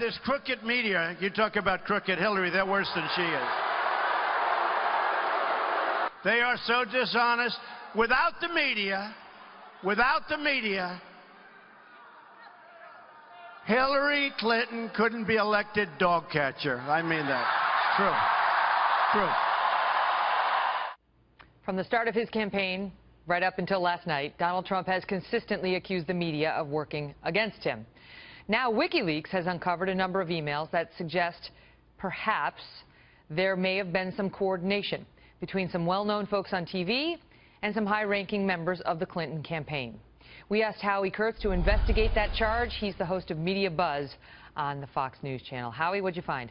this crooked media. You talk about crooked Hillary, they're worse than she is. They are so dishonest. Without the media, Hillary Clinton couldn't be elected dog catcher. I mean that. True. From the start of his campaign, right up until last night, Donald Trump has consistently accused the media of working against him. Now, WikiLeaks has uncovered a number of emails that suggest perhaps there may have been some coordination between some well-known folks on TV and some high-ranking members of the Clinton campaign. We asked Howie Kurtz to investigate that charge. He's the host of Media Buzz on the Fox News channel. Howie, what'd you find?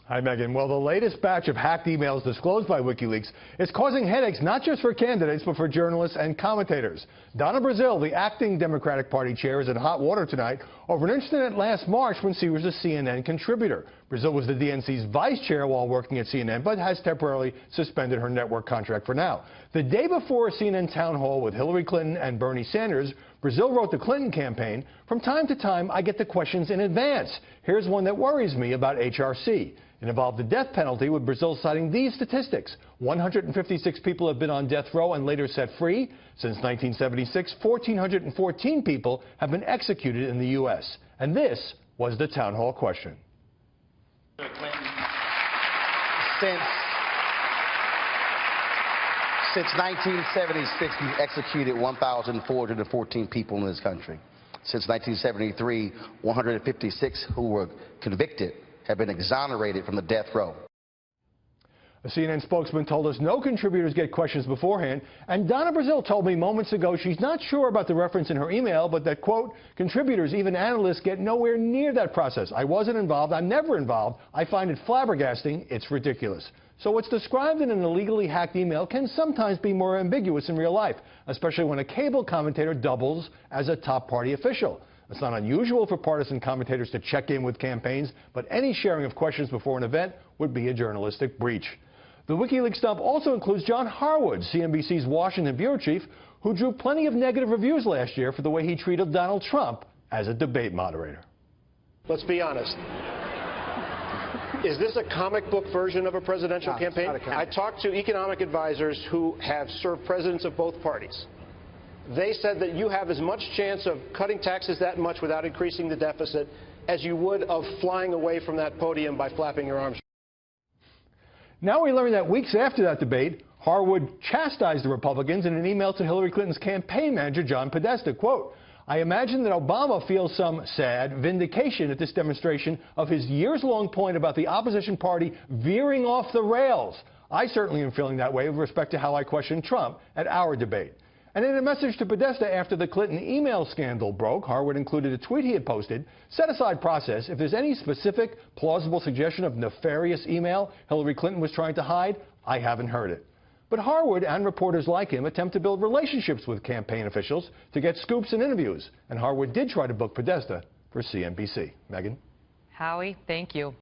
Hi, Megan. Well, the latest batch of hacked emails disclosed by WikiLeaks is causing headaches not just for candidates, but for journalists and commentators. Donna Brazile, the acting Democratic Party chair, is in hot water tonight over an incident last March when she was a CNN contributor. Brazile was the DNC's vice chair while working at CNN, but has temporarily suspended her network contract for now. The day before a CNN town hall with Hillary Clinton and Bernie Sanders, Brazile wrote the Clinton campaign, "From time to time, I get the questions in advance. Here's one that worries me about HRC. It involved the death penalty, with Brazile citing these statistics. 156 people have been on death row and later set free. Since 1976, 1,414 people have been executed in the U.S. And this was the town hall question. Since 1976, we've executed 1,414 people in this country. Since 1973, 156 who were convicted have been exonerated from the death row. A CNN spokesman told us no contributors get questions beforehand, and Donna Brazile told me moments ago she's not sure about the reference in her email, but that, quote, contributors, even analysts, get nowhere near that process. I wasn't involved. I'm never involved. I find it flabbergasting. It's ridiculous. So what's described in an illegally hacked email can sometimes be more ambiguous in real life, especially when a cable commentator doubles as a top party official. It's not unusual for partisan commentators to check in with campaigns, but any sharing of questions before an event would be a journalistic breach. The WikiLeaks dump also includes John Harwood, CNBC's Washington bureau chief, who drew plenty of negative reviews last year for the way he treated Donald Trump as a debate moderator. Let's be honest. Is this a comic book version of a presidential campaign? I talked to economic advisors who have served presidents of both parties. They said that you have as much chance of cutting taxes that much without increasing the deficit as you would of flying away from that podium by flapping your arms. Now we learn that weeks after that debate, Harwood chastised the Republicans in an email to Hillary Clinton's campaign manager, John Podesta. Quote, I imagine that Obama feels some sad vindication at this demonstration of his years-long point about the opposition party veering off the rails. I certainly am feeling that way with respect to how I questioned Trump at our debate. And in a message to Podesta after the Clinton email scandal broke, Harwood included a tweet he had posted, set aside process. If there's any specific, plausible suggestion of nefarious email Hillary Clinton was trying to hide, I haven't heard it. But Harwood and reporters like him attempt to build relationships with campaign officials to get scoops and interviews. And Harwood did try to book Podesta for CNBC. Megan? Howie, thank you.